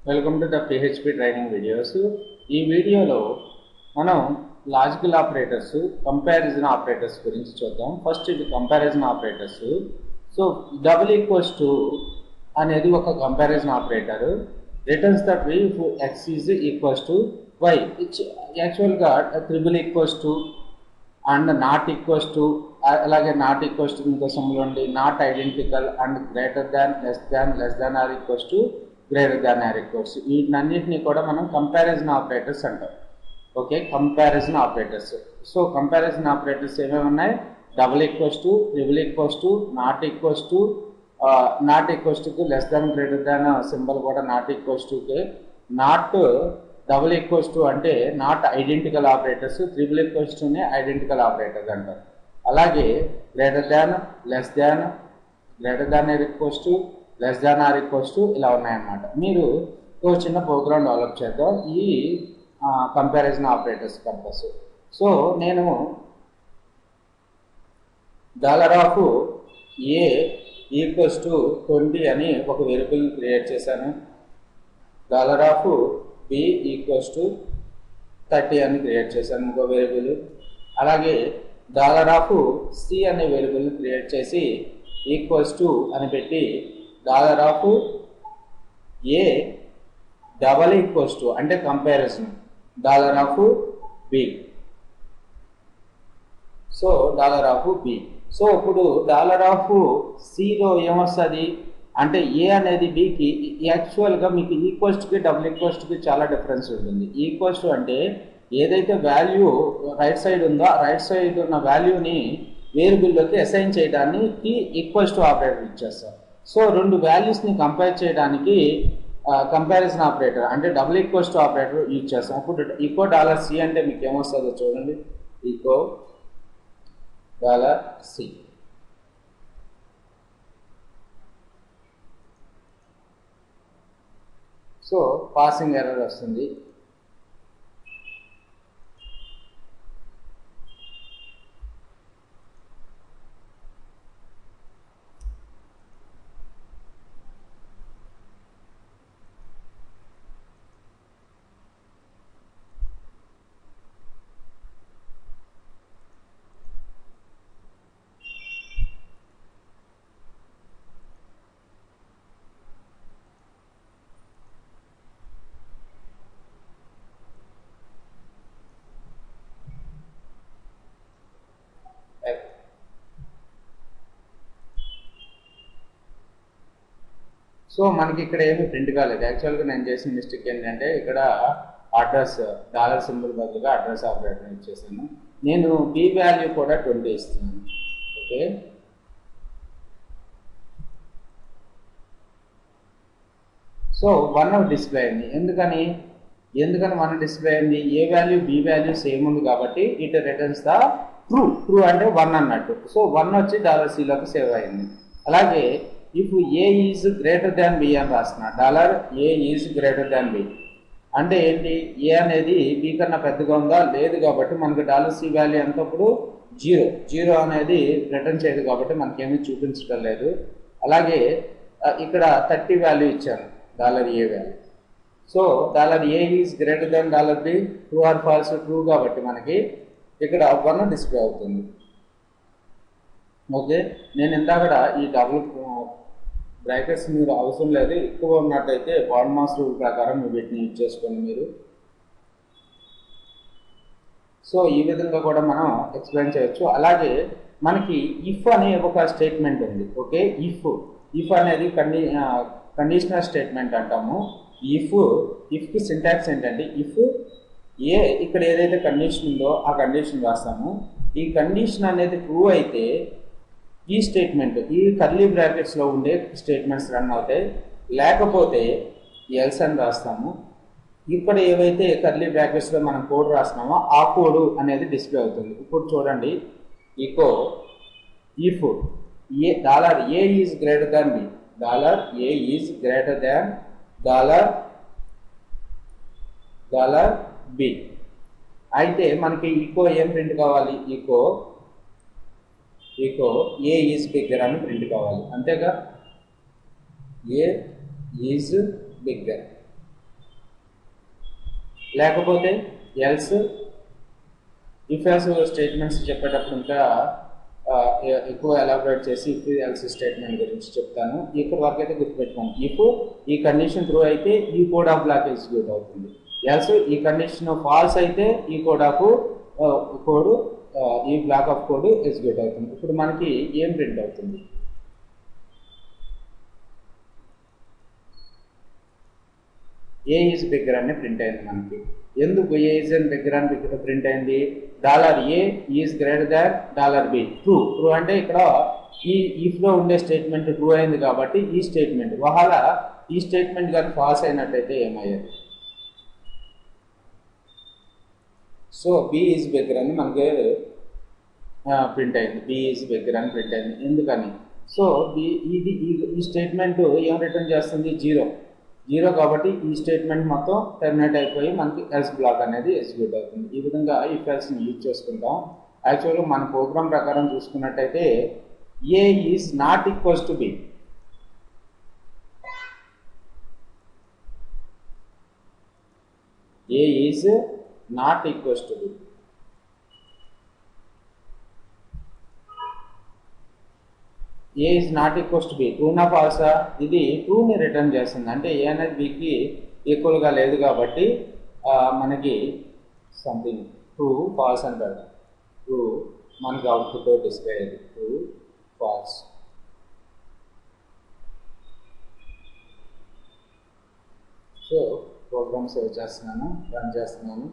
Welcome to the PHP training videos. ఈ వీడియోలో మనం లాజికల్ ఆపరేటర్స్, కంపారిజన్ ఆపరేటర్స్ గురించి చూద్దాం. ఫస్ట్ ఇది comparison operators. So double equals to అనేది ఒక comparison operator. Returns that if x is equals to y. It's యాక్చువల్గా triple equals to and not equals to, అలాగే నాట్ ఈక్వల్స్ టు ఇంకోసంలో ఉండి not identical and greater than, less than or equals to, greater than or equals. వీటన్నిటిని కూడా మనం comparison operators అంటాం. Okay, comparison operators. So comparison operators ఏమేమి ఉన్నాయి? Double equals to, triple equals to, not equals to, not equals to, less than, greater than symbol కూడా not equals టుకే, not double equals to అంటే not identical operators, triple equals టునే identical operators అంటారు. అలాగే greater than, less than, greater than or equals to, less than or equals to, ఇలా ఉన్నాయన్నమాట. మీరు ఒక చిన్న ప్రోగ్రామ్ డెవలప్ చేద్దాం ఈ కంపారిజన్ ఆపరేటర్స్ పర్పస్. సో నేను $A ఈక్వల్స్ టు 20 అని ఒక వేరియబుల్ క్రియేట్ చేశాను. $B ఈక్వల్స్ టు 30 అని క్రియేట్ చేశాను ఇంకో వేరియబుల్. అలాగే $C అనే వేరియబుల్ క్రియేట్ చేసి ఈక్వల్స్ టు అని పెట్టి $A డబల్ ఈక్వల్స్ టు అంటే comparison $B. So $B. So ఇప్పుడు $Cలో ఏమొస్తుంది అంటే ఏ అనేది బికి యాక్చువల్గా మీకు equals Tuki double equals Tuki చాలా డిఫరెన్స్ ఉంటుంది. ఈక్వల్స్ టు అంటే ఏదైతే వాల్యూ రైట్ సైడ్ ఉందో ఆ రైట్ సైడ్ ఉన్న వాల్యూని వేరియబుల్లోకి అసైన్ చేయడానికి ఈక్వల్స్ టు ఆపరేటర్ ఇచ్చేస్తారు. సో రెండు వాల్యూస్ని కంపేర్ చేయడానికి కంపారిజన్ ఆపరేటర్ అంటే double equals to operator use చేస్తాం. ఇప్పుడు ఈక్వో $C అంటే మీకు ఏమొస్తుందో చూడండి. ఈక్వో $C. సో పాసింగ్ ఎర్రర్ వస్తుంది. సో మనకి ఇక్కడ ఏమి ప్రింట్ కాలేదు. యాక్చువల్గా నేను చేసిన మిస్టేక్ ఏంటంటే ఇక్కడ అడ్రస్ $సింబల్ బదులుగా అడ్రస్ ఆపరేటర్ ఇచ్చేసాను. నేను B వాల్యూ కూడా 20 ఇస్తున్నాను. ఓకే, సో 1 డిస్ప్లే అయింది. ఎందుకని 1 డిస్ప్లే అయింది? ఏ వాల్యూ B వాల్యూ సేమ్ ఉంది కాబట్టి ఇట్ రిటర్న్స్ ద ట్రూ అంటే 1 అన్నట్టు. సో 1 వచ్చి $Cలోకి సేవ్ అయింది. అలాగే if A is greater than B అని రాసిన $A is greater than B అంటే ఏంటి? A అనేది B కన్నా పెద్దగా ఉందా? లేదు కాబట్టి మనకు $C వాల్యూ ఎంతప్పుడు 0 అనేది రిటర్న్ చేయదు కాబట్టి మనకేమీ చూపించడం లేదు. అలాగే ఇక్కడ 30 వాల్యూ ఇచ్చాను $A value. So $A is greater than $B, true or false? True కాబట్టి మనకి ఇక్కడ 1 డిస్ప్లే అవుతుంది. ఓకే, నేను ఇందాక ఈ డబుల్ బ్రాకెట్స్ మీరు అవసరం లేదు, ఎక్కువ ఉన్నట్టయితే బాడ్ మాస్ రూల్ ప్రకారం వీటిని యూజ్ చేసుకోండి మీరు. సో ఈ విధంగా కూడా మనం ఎక్స్ప్లెయిన్ చేయొచ్చు. అలాగే మనకి ఇఫ్ అనే ఒక స్టేట్మెంట్ ఉంది. ఓకే, ఇఫ్ అనేది కండిషనల్ స్టేట్మెంట్ అంటాము. ఇఫ్కి సింటాక్స్ ఏంటంటే ఇఫ్ ఇక్కడ ఏదైతే కండిషన్ ఉందో ఆ కండిషన్ రాస్తాము. ఈ కండిషన్ అనేది ట్రూ అయితే ఈ స్టేట్మెంట్ ఈ కర్లీ బ్రాకెట్స్లో ఉండే స్టేట్మెంట్స్ రన్ అవుతాయి, లేకపోతే ఎల్స్ అని రాస్తాము. ఇక్కడ ఏవైతే కర్లీ బ్రాకెట్స్లో మనం కోడ్ రాస్తున్నామో ఆ కోడ్ అనేది డిస్ప్లే అవుతుంది. ఇప్పుడు చూడండి, echo if $A is greater than B, $A is greater than $B అయితే మనకి ఈకో ఏం ప్రింట్ కావాలి? ఈకో A ఈజ్ బిగ్గర్ అని ప్రింట్ కావాలి, అంతేగా? A is bigger. లేకపోతే ఎల్స్. ఇఫ్ ఎల్స్ స్టేట్మెంట్స్ చెప్పేటప్పుడు ఇంకా ఎక్కువ ఎలాబరేట్ చేసి ఇఫ్ ఎల్స్ స్టేట్మెంట్ గురించి చెప్తాను. ఇప్పటి వరకు అయితే గుర్తుపెట్టుకోండి. ఇఫ్ ఈ కండిషన్ ట్రూ అయితే ఈ కోడ్ ఆఫ్ బ్లాక్ ఎగ్జిక్యూట్ అవుతుంది. ఎల్స్ ఈ కండిషన్ ఫాల్స్ అయితే ఈ కోడ్ ఈ బ్లాక్ ఆఫ్ కోడ్ ఎగ్జిక్యూట్ అవుతుంది. ఇప్పుడు మనకి ఏం ప్రింట్ అవుతుంది? ఏ ఈజ్ బిగ్గర్ అని ప్రింట్ అయింది మనకి. ఎందుకు ఏ ఈజ్ అండ్ బిగ్గర్ అని ప్రింట్ అయింది? $A is greater than $B. True అంటే ఇక్కడ ఈ ఇఫ్లో ఉండే స్టేట్మెంట్ ట్రూ అయింది కాబట్టి ఈ స్టేట్మెంట్ ఈ స్టేట్మెంట్ కానీ ఫాల్స్ అయినట్టయితే ఏమయ్యేది? సో బి ఈజ్ బిగ్గర్ అని మనకి ప్రింట్ అయింది. బి ఈజ్ బిగ్గర్ అని ప్రింట్ అయింది. ఎందుకని? సో ఈ స్టేట్మెంట్ ఏం రిటర్న్ చేస్తుంది? జీరో కాబట్టి ఈ స్టేట్మెంట్ మొత్తం టెర్మినేట్ అయిపోయి మనకి ఎల్స్ బ్లాక్ అనేది ఎగ్జిక్యూట్ అవుతుంది. ఈ విధంగా ఇఫ్ ఎల్స్ని యూజ్ చేసుకుంటాం. యాక్చువల్గా మన ప్రోగ్రామ్ ప్రకారం చూసుకున్నట్టయితే A is not equals to B. A is not equals to B. A is not equals to B. ట్రూనా ఫాల్సా? ఇది ట్రూని రిటర్న్ చేస్తుంది. అంటే ఏ అనేది బికి ఈక్వల్గా లేదు కాబట్టి మనకి సంథింగ్ ట్రూ ఫాల్స్ అని పెడతాం. ట్రూ మనకి అవుట్పుట్ డిస్ప్లే అయ్యేది true false. So program save చేస్తున్నాను, రన్ చేస్తున్నాను.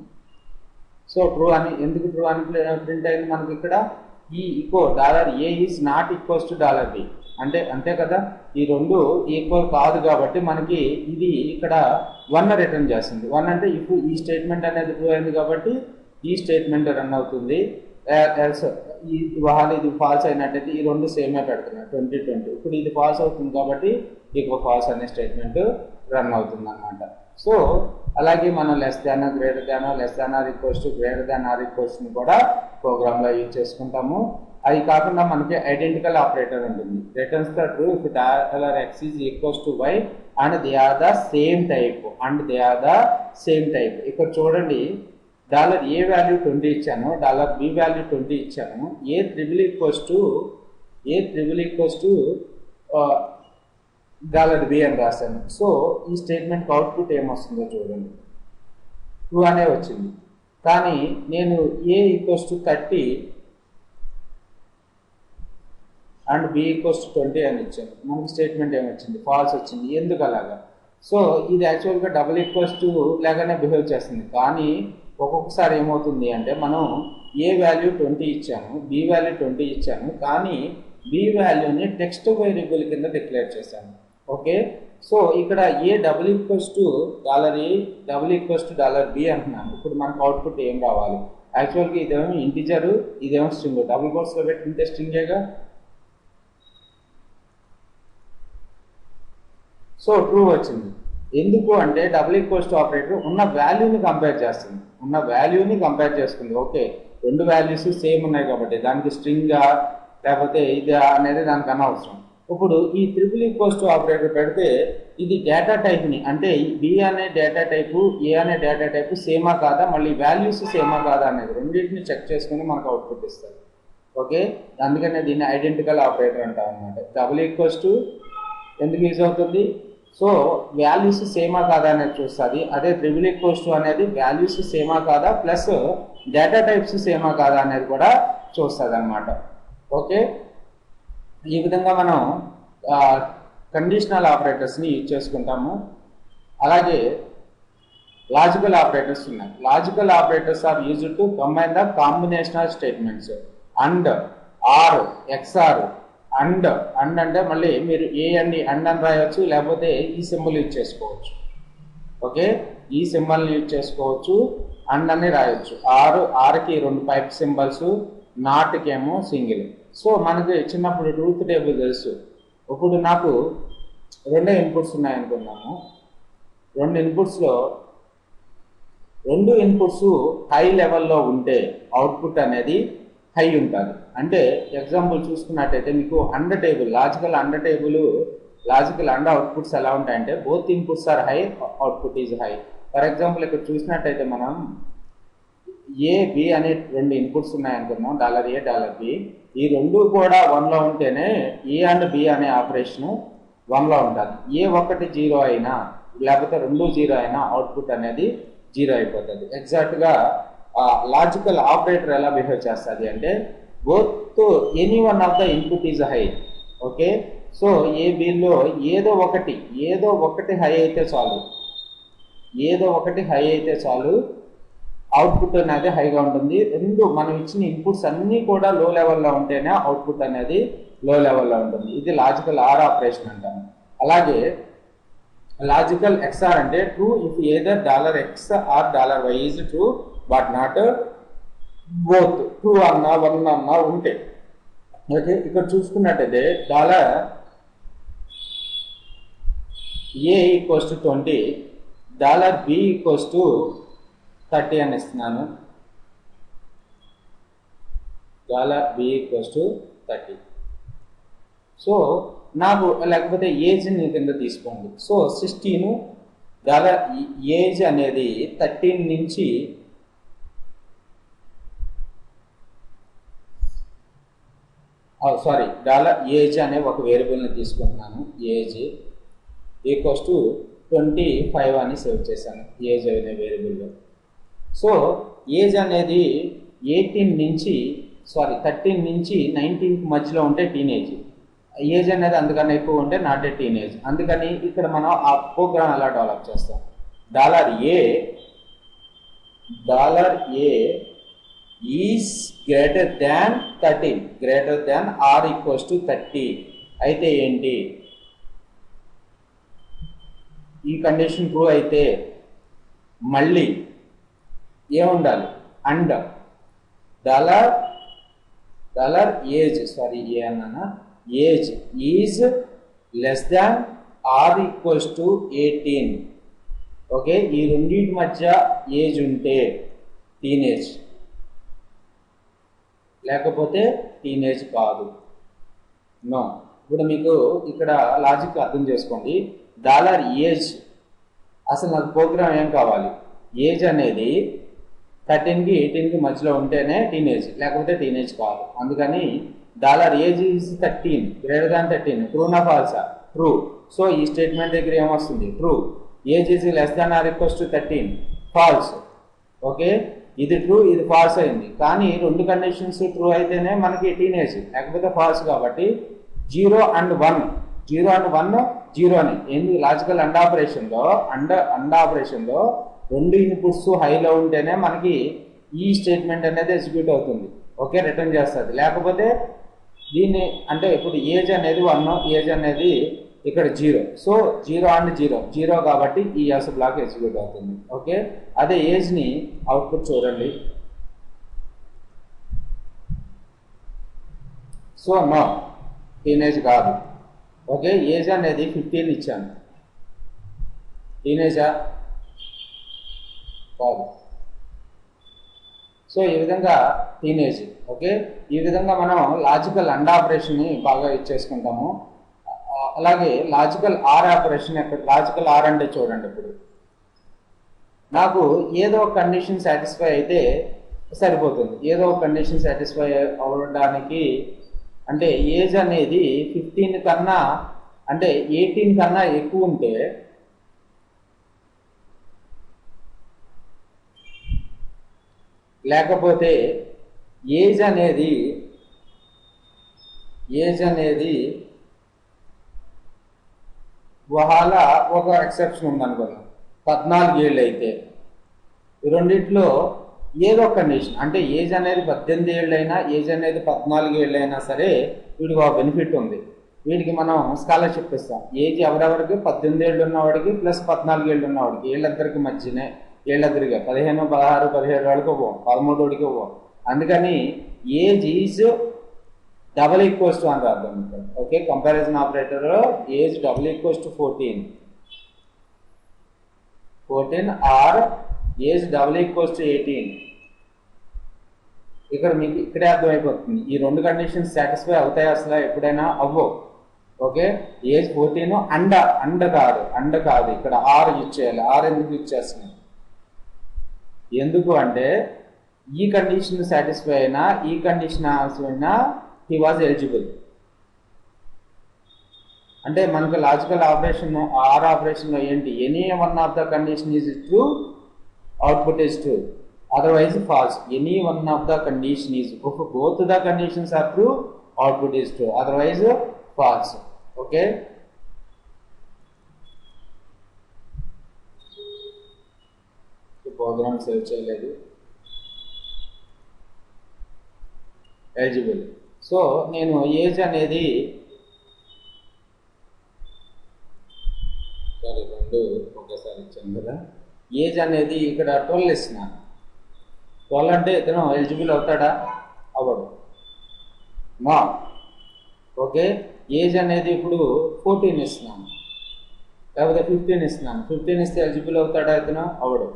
సో ట్రూ అని ఎందుకు ట్రూ అని ప్రింట్ అయింది మనకి ఇక్కడ? ఈ $A is not equals to $B. అంటే అంతే కదా, ఈ రెండు ఈక్వల్ కాదు కాబట్టి మనకి ఇది ఇక్కడ 1 రిటర్న్ చేస్తుంది. 1 అంటే ఇప్పుడు ఈ స్టేట్మెంట్ అనేది ట్రూ అయింది కాబట్టి ఈ స్టేట్మెంట్ రన్ అవుతుంది. ఇది ఫాల్స్ అయినట్టయితే ఈ రెండు సేమే పెడుతున్నాయి 2020. ఇప్పుడు ఇది ఫాల్స్ అవుతుంది కాబట్టి ఇక ఫాల్స్ అనే స్టేట్మెంట్ రన్ అవుతుంది అన్నమాట. సో అలాగే మనం less than greater than less than or equals to greater than or equals ని కూడా ప్రోగ్రామ్లో యూజ్ చేసుకుంటాము. అది కాకుండా మనకి ఐడెంటికల్ ఆపరేటర్ ఉంటుంది. Returns the true if $x is equals to y and they are the same type. ఇక్కడ చూడండి, $A వాల్యూ 20 ఇచ్చాను, $B వాల్యూ 20 ఇచ్చాను. ఏ ట్రిపుల్ ఈక్వల్స్ టు $B అని రాశాను. సో ఈ స్టేట్మెంట్ అవుట్పుట్ ఏమొస్తుందో చూడండి, ట్రూ అనే వచ్చింది. కానీ నేను A equals to 30 and B equals to 20 అని ఇచ్చాను. మనకి స్టేట్మెంట్ ఏమొచ్చింది? ఫాల్స్ వచ్చింది. ఎందుకు అలాగా? సో ఇది యాక్చువల్గా డబుల్ ఈక్వల్స్ టు లాగానే బిహేవ్ చేస్తుంది. కానీ ఒక్కొక్కసారి ఏమవుతుంది అంటే మనం A వాల్యూ 20 ఇచ్చాను, B వాల్యూ 20 ఇచ్చాను, కానీ B వాల్యూని టెక్స్ట్ వేరియబుల్ కింద డిక్లేర్ చేశాను. ఓకే, సో ఇక్కడ A double equals to $B అంటున్నాను. ఇప్పుడు మనకు అవుట్పుట్ ఏం రావాలి? యాక్చువల్గా ఇదేమో ఇంటిజరు, ఇదేమో స్ట్రింగ్. డబుల్ కోట్స్లో పెట్టింటే స్ట్రింగేగా. సో ట్రూ వచ్చింది. ఎందుకు అంటే డబుల్ ఈక్వల్స్ టు ఆపరేటర్ ఉన్న వాల్యూని కంపేర్ చేసుకుంది. ఓకే, రెండు వాల్యూస్ సేమ్ ఉన్నాయి కాబట్టి దానికి స్ట్రింగా లేకపోతే ఇదా అనేది దానికి అనవసరం. ఇప్పుడు ఈ ట్రిపుల్ ఈక్వల్స్ టు ఆపరేటర్ పెడితే ఇది డేటా టైప్ని, అంటే B అనే డేటా టైపు, A అనే డేటా టైపు సేమా కాదా, మళ్ళీ వాల్యూస్ సేమా కాదా అనేది రెండింటిని చెక్ చేసుకుని మనకు అవుట్పుట్ ఇస్తారు. ఓకే, అందుకనే దీన్ని ఐడెంటికల్ ఆపరేటర్ అంటాం అనమాట. డబుల్ ఈక్వల్స్ టు ఎందుకు యూజ్ అవుతుంది? సో వాల్యూస్ సేమా కాదా అనేది చూస్తుంది. అదే ట్రిపుల్ ఈక్వల్స్ టు అనేది వాల్యూస్ సేమా కాదా ప్లస్ డేటా టైప్స్ సేమా కాదా అనేది కూడా చూస్తుంది అనమాట. ఓకే, ఈ విధంగా మనం కండిషనల్ ఆపరేటర్స్ని యూజ్ చేసుకుంటాము. అలాగే లాజికల్ ఆపరేటర్స్ ఉన్నాయి. Logical operators are used to combine the combinational statements. And, or, xor. And అంటే మళ్ళీ మీరు అండ్ అని రాయవచ్చు, లేకపోతే ఈ సింబల్ యూజ్ చేసుకోవచ్చు. ఓకే, ఈ సింబల్ని యూజ్ చేసుకోవచ్చు, అండ్ అని రాయొచ్చు. ఆర్కి 2 పైప్ సింబల్స్, నాట్కి ఏమో సింగిల్. సో మనకి చిన్నప్పుడు ట్రూత్ టేబుల్ తెలుసు. ఇప్పుడు నాకు 2 ఇన్పుట్స్ ఉన్నాయనుకున్నాము. 2 ఇన్పుట్స్లో 2 ఇన్పుట్స్ హై లెవెల్లో ఉంటే అవుట్పుట్ అనేది హై ఉంటుంది. అంటే ఎగ్జాంపుల్ చూసుకున్నట్టయితే మీకు and table, logical and outputs ఎలా ఉంటాయంటే both inputs are high, output is high. For example ఇక్కడ చూసినట్టయితే మనం ఏ బి అనే రెండు ఇన్పుట్స్ ఉన్నాయనుకున్నాం, $A $B. ఈ రెండు కూడా 1లో ఉంటేనే ఏ అండ్ బి అనే ఆపరేషన్ 1లో ఉండాలి. ఏ ఒకటి 0 అయినా లేకపోతే రెండు 0 అయినా అవుట్పుట్ అనేది 0 అయిపోతుంది. ఎగ్జాక్ట్గా లాజికల్ ఆపరేటర్ ఎలా బిహేవ్ చేస్తుంది అంటే both any one of the input is high. Okay, so A below ఏదో ఒకటి హై అయితే చాలు, అవుట్పుట్ అనేది హైగా ఉంటుంది. రెండు మనం ఇచ్చిన ఇన్పుట్స్ అన్నీ కూడా లో లెవెల్లో ఉంటేనే అవుట్పుట్ అనేది లో లెవెల్లో ఉంటుంది. ఇది లాజికల్ ఆర్ ఆపరేషన్ అంటాము. అలాగే లాజికల్ ఎక్స్ఆర్ అంటే true if either $X or $Y is true but not both. True అన్నా 1 అన్నా ఉంటే. ఓకే, ఇక్కడ చూసుకున్నట్టయితే $A = 20, $B = 30 అని ఇస్తున్నాను. $B = 30. సో నాకు లేకపోతే ఏజ్ని కింద తీసుకోండి. సో 16 ఏజ్ అనేది 13 నుంచి ఏజ్ అనే ఒక వేరియబుల్ని తీసుకుంటున్నాను. ఏజ్ = 25 అని సేవ్ చేశాను ఏజ్ అనే వేరియబుల్లో. సో ఏజ్ అనేది 13 నుంచి 19 మధ్యలో ఉంటే టీనేజ్. ఏజ్ అనేది అందుకని ఎక్కువ ఉంటే నాట్ ఏ టీనేజ్. అందుకని ఇక్కడ మనం ఆ ప్రోగ్రామ్ ఎలా డెవలప్ చేస్తాం, $A is greater than 13, greater than or equals to 30 అయితే ఏంటి, ఈ కండిషన్ ట్రూ అయితే మళ్ళీ ఏముండాలి, and age is less than or equals to 18. Okay, ఈ రెండింటి మధ్య ఏజ్ ఉంటే టీనేజ్, లేకపోతే టీనేజ్ కాదు. నో. ఇప్పుడు మీకు ఇక్కడ లాజిక్ అర్థం చేసుకోండి. ఏజ్ అసలు నాకు ప్రోగ్రామ్ ఏం కావాలి, ఏజ్ అనేది 13కి 18కి మధ్యలో ఉంటేనే టీనేజ్, లేకపోతే టీనేజ్ కాదు. అందుకని ఏజ్ ఈజ్ 13, గ్రేటర్ దాన్ 13. ట్రూనా ఫాల్సా? ట్రూ. సో ఈ స్టేట్మెంట్ దగ్గర ఏమొస్తుంది, true. Age is less than or equals to 13, false. Okay, ఇది ట్రూ, ఇది ఫాల్స్ అయింది. కానీ రెండు కండిషన్స్ ట్రూ అయితేనే మనకి టీనేజ్, లేకపోతే ఫాల్స్. కాబట్టి 0 and 1 0 ఏంది లాజికల్ అండ్ ఆపరేషన్లో రెండు ఇన్పుట్స్ హైలో ఉంటేనే మనకి ఈ స్టేట్మెంట్ అనేది ఎగ్జిక్యూట్ అవుతుంది. ఓకే, రిటర్న్ చేస్తుంది. లేకపోతే దీన్ని అంటే ఇప్పుడు ఏజ్ అనేది 1, ఏజ్ అనేది ఇక్కడ 0. సో 0 and 0 కాబట్టి ఈ ఎస్ బ్లాక్ ఎగ్జిక్యూట్ అవుతుంది. ఓకే, అదే ఏజ్ని అవుట్పుట్ చూడండి. సో నో, టీనేజ్ కాదు. ఓకే, ఏజ్ అనేది 15 ఇచ్చాను, టీనేజా కాదు. సో ఈ విధంగా టీనేజ్. ఓకే, ఈ విధంగా మనం లాజికల్ అండ్ ఆపరేషన్ని బాగా ఇచ్చేసుకుంటాము. అలాగే logical are operation, logical are అంటే చూడండి. ఇప్పుడు నాకు ఏదో ఒక కండిషన్ సాటిస్ఫై అయితే సరిపోతుంది. ఏదో ఒక కండిషన్ సాటిస్ఫై అవ్వడానికి అంటే ఏజ్ అనేది 15 కన్నా అంటే 18 కన్నా ఎక్కువ ఉంటే లేకపోతే ఏజ్ అనేది ఒక ఎక్సెప్షన్ ఉందనుకుందాం, 14 ఏళ్ళు అయితే. ఈ రెండిట్లో ఏదో కండిషన్ అంటే ఏజ్ అనేది 18 ఏళ్ళైనా ఏజ్ అనేది 14 ఏళ్ళైనా సరే వీడికి ఒక బెనిఫిట్ ఉంది. వీడికి మనం స్కాలర్షిప్ ఇస్తాం. ఏజ్ ఎవరెవరికి 18 ఏళ్ళు ఉన్నవాడికి ప్లస్ 14 ఏళ్ళు ఉన్నవాడికి, వీళ్ళిద్దరికి మధ్యనే, వీళ్ళిద్దరిగా 15, 16, 17 వాళ్ళకి ఇవ్వం, 13 వాడికి ఇవ్వం. అందుకని ఏజ్ ఈజ్ = అని రాద్దాం ఇక్కడ. ఓకే, కంపారిజన్ ఆపరేటర్లో ఏజ్ = 14 ఆర్ ఏజ్ = 18. ఇక్కడ మీకు ఇక్కడే అర్థమైపోతుంది ఈ రెండు కండిషన్స్ సాటిస్ఫై అవుతాయి అసలు ఎప్పుడైనా అవ్వవు. ఓకే, ఏజ్ 14 అండ్ కాదు ఇక్కడ ఆర్ యూజ్ చేయాలి. ఆర్ ఎందుకు యూజ్ చేస్తున్నాం, ఎందుకు అంటే ఈ కండిషన్ సాటిస్ఫై అయినా ఈ కండిషన్ అయినా హీ వాజ్ ఎలిజిబుల్. అంటే మనకు లాజికల్ ఆపరేషన్ ఆర్ ఆపరేషన్లో ఏంటి, any one of the condition is true, output is true, otherwise false. Any one of the condition is, both the conditions are true, output is true, otherwise false. Okay, program save చేయలేదు. Eligible. So నేను age అనేది రెండు ఒకేసారి ఇచ్చాను కదా. Age అనేది ఇక్కడ 12 ఇస్తున్నాను. 12 అంటే ఇతను ఎలిజిబుల్ అవుతాడా? అవ్వడు. మా ఓకే, ఏజ్ అనేది ఇప్పుడు 14 ఇస్తున్నాను, లేకపోతే 15 ఇస్తున్నాను. 15 ఇస్తే ఎలిజిబుల్ అవుతాడా ఇతను? అవ్వడు.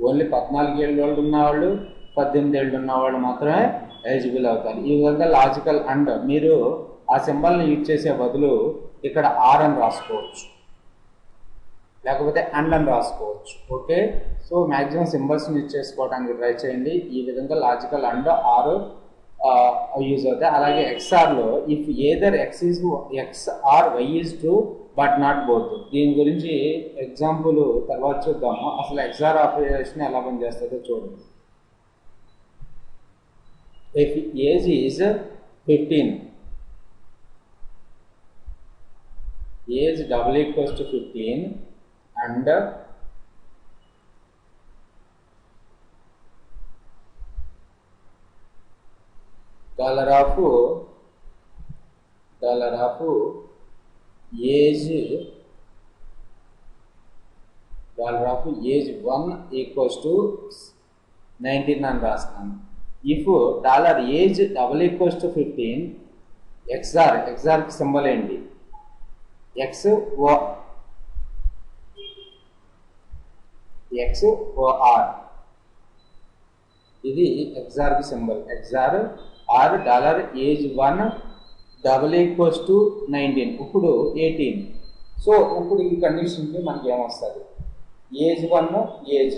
ఓన్లీ 14 ఏళ్ళ వాళ్ళు ఉన్నవాళ్ళు, 18 ఏళ్ళు ఉన్నవాళ్ళు మాత్రమే ఎలిజిబుల్ అవుతారు. ఈ విధంగా లాజికల్ అండ్ మీరు ఆ సింబల్ని యూజ్ చేసే బదులు ఇక్కడ ఆర్ అని రాసుకోవచ్చు, లేకపోతే అండ్ అని రాసుకోవచ్చు. ఓకే, సో మ్యాక్సిమం సింబల్స్ని యూజ్ చేసుకోవడానికి ట్రై చేయండి. ఈ విధంగా లాజికల్ అండ్ ఆర్ యూజ్ అవుతాయి. అలాగే ఎక్స్ఆర్లో if either x or y is true but not both. దీని గురించి ఎగ్జాంపుల్ తర్వాత చూద్దాము. అసలు ఎక్స్ఆర్ ఆపరేషన్ ఎలా పనిచేస్తుందో చూడండి. If age is 15, age double equals to 15 and dollar of age $1 equals to 19 అని రాస్తాను. If dollar age double equals to 15, ఎక్స్ఆర్కి సింబల్ ఏంటి? XOR, ఇది ఎక్స్ఆర్కి symbol. XOR or dollar age 1 double equals to 19, ఇప్పుడు 18. సో ఇప్పుడు ఈ కండిషన్కి మనకి ఏమొస్తుంది? ఏజ్ 1 ఏజ్,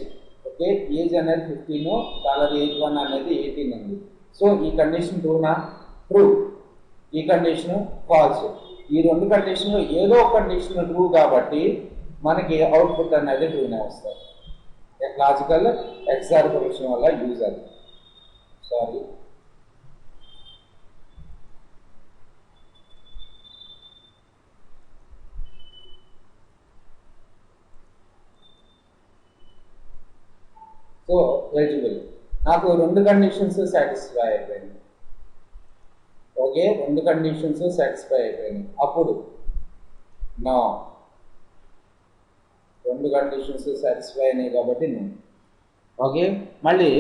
ఓకే, ఏజ్ అనేది 15, డాలర్ ఏజ్ 1 అనేది 18 ఉంది. సో ఈ కండిషన్ ట్రూనా? ట్రూ. ఈ కండిషన్ ఫాల్స్. ఈ రెండు కండిషన్లో ఏదో ఒక కండిషన్ ట్రూ కాబట్టి మనకి అవుట్పుట్ అనేది ట్రూనే వస్తుంది. లాజికల్ ఎక్స్ఆర్ ప్రొడక్షన్ వల్ల యూజ్ అది. Sorry, so eligible. నాకు రెండు కండిషన్స్ సాటిస్ఫై అయిపోయింది. ఓకే, రెండు కండిషన్స్ సాటిస్ఫై అయిపోయింది. అప్పుడు నా రెండు కండిషన్స్ సాటిస్ఫై అయినాయి కాబట్టి నేను ఓకే. మళ్ళీ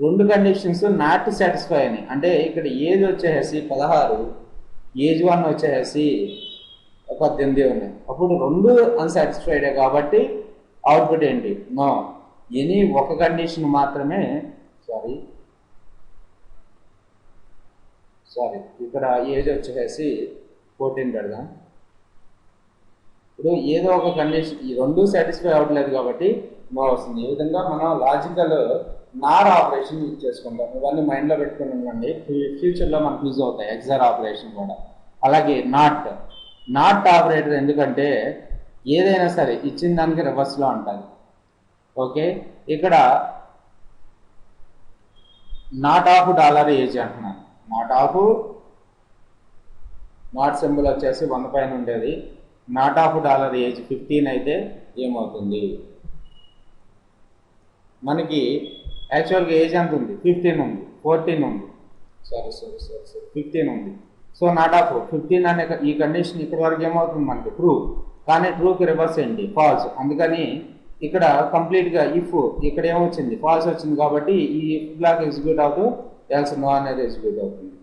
రెండు కండిషన్స్ నాట్ సాటిస్ఫై అయినాయి అంటే ఇక్కడ ఏజ్ వచ్చేసి 16, ఏజ్ 1 వచ్చేసి 18 ఉన్నాయి. అప్పుడు రెండు అన్సాటిస్ఫైడే కాబట్టి అవుట్పుట్ ఏంటి? నో. ఎనీ ఒక కండిషన్ మాత్రమే, సారీ ఇక్కడ ఏజ్ వచ్చేసి 14 పెడదాం. ఇప్పుడు ఏదో ఒక కండిషన్ ఈ రెండు సాటిస్ఫై అవ్వట్లేదు కాబట్టి నో వస్తుంది. ఈ విధంగా మనం లాజికల్ నార్ ఆపరేషన్ యూజ్ చేసుకుంటాం. ఇవన్నీ మైండ్లో పెట్టుకుని ఉండండి, ఫ్యూచర్లో మనకు యూజ్ అవుతాయి ఎక్స్ఆర్ ఆపరేషన్ కూడా. అలాగే నాట్ ఆపరేటర్ ఎందుకంటే ఏదైనా సరే ఇచ్చిన దానికి రివర్స్లో ఉంటుంది. ఓకే, ఇక్కడ నాట్ ఆఫ్ డాలర్ ఏజ్ అంటున్నాను. నాట్ సింబల్ వచ్చేసి 1 పైన ఉండేది. నాట్ ఆఫ్ డాలర్ ఏజ్ 15 అయితే ఏమవుతుంది? మనకి యాక్చువల్గా ఏజ్ ఎంత ఉంది? 15 ఉంది, 14 ఉంది, సారీ 15 ఉంది. సో నాట్ ఆఫ్ 15 అనే ఈ కండిషన్ ఇక్కడి వరకు ఏమవుతుంది? మనకి ట్రూ. కానీ ట్రూకి రివర్స్ ఏంటి? ఫాల్స్. అందుకని ఇక్కడ కంప్లీట్గా ఇఫ్ ఇక్కడ ఏమొచ్చింది? ఫాల్స్ వచ్చింది కాబట్టి ఈ ఇఫ్ బ్లాక్ ఎగ్జిక్యూట్ అవుతూ ఎల్స్ నో అనేది ఎగ్జిక్యూట్ అవుతుంది.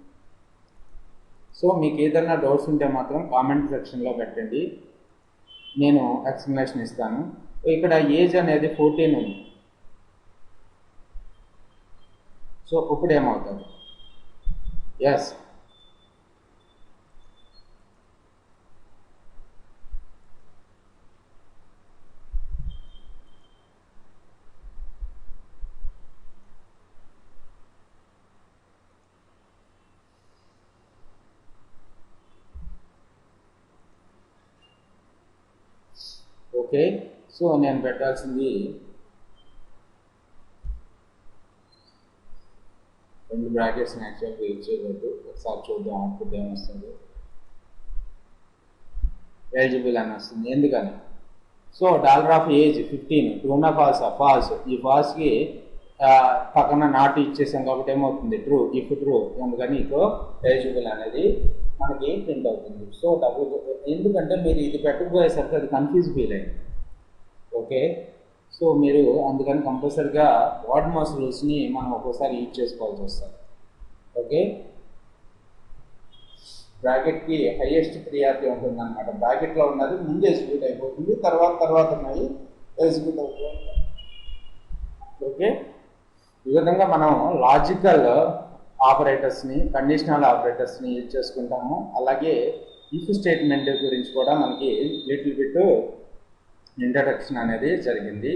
సో మీకు ఏదైనా డౌట్స్ ఉంటే మాత్రం కామెంట్ సెక్షన్లో పెట్టండి, నేను ఎక్స్ప్లెనేషన్ ఇస్తాను. ఇక్కడ ఏజ్ అనేది 14 ఉంది. సో ఇప్పుడు ఏమవుతుంది? ఎస్, ఓకే, సో నేను పెట్టాల్సింది 2 బ్రాకెట్స్ యాక్చువల్గా యూజ్ చేయకూడదు. ఒకసారి చూద్దాం అవుట్పుట్ ఏమొస్తుంది. ఎలిజిబుల్ అని వస్తుంది. ఎందుకని? So $of age 15 ట్రూనా ఫాల్సా? ఫాల్స్. ఈ ఫాల్స్కి పక్కన నాట్ ఇచ్చేసాం కాబట్టి ఏమవుతుంది? ట్రూ. ఇఫ్ ట్రూ, ఎందుకని ఇకో ఎలిజిబుల్ అనేది మనకి ప్రింట్ అవుతుంది. సో ఎందుకంటే మీరు ఇది పెట్టకపోయేసరికి అది కన్ఫ్యూజ్ ఫీల్ అయింది. ఓకే, సో మీరు అందుకని కంపల్సరీగా వార్డ్మాస్ రూల్స్ని మనం ఒక్కోసారి యూజ్ చేసుకోవాల్సి వస్తుంది. ఓకే, బ్రాకెట్కి హైయెస్ట్ ప్రియారిటీ ఉంటుంది అనమాట. బ్రాకెట్లో ఉన్నది ముందు ఎగ్జిక్యూట్ అయిపోతుంది, తర్వాత ఉన్నది ఎగ్జిక్యూట్ అవుతుంది. ఓకే, ఈ విధంగా మనం లాజికల్ ఆపరేటర్స్ని, కండిషనల్ ఆపరేటర్స్ని యూజ్ చేసుకుంటాము. అలాగే ఇఫ్ స్టేట్మెంట్ గురించి కూడా మనకి లిటిల్ బిట్ ఇంట్రడక్షన్ అనేది జరిగింది.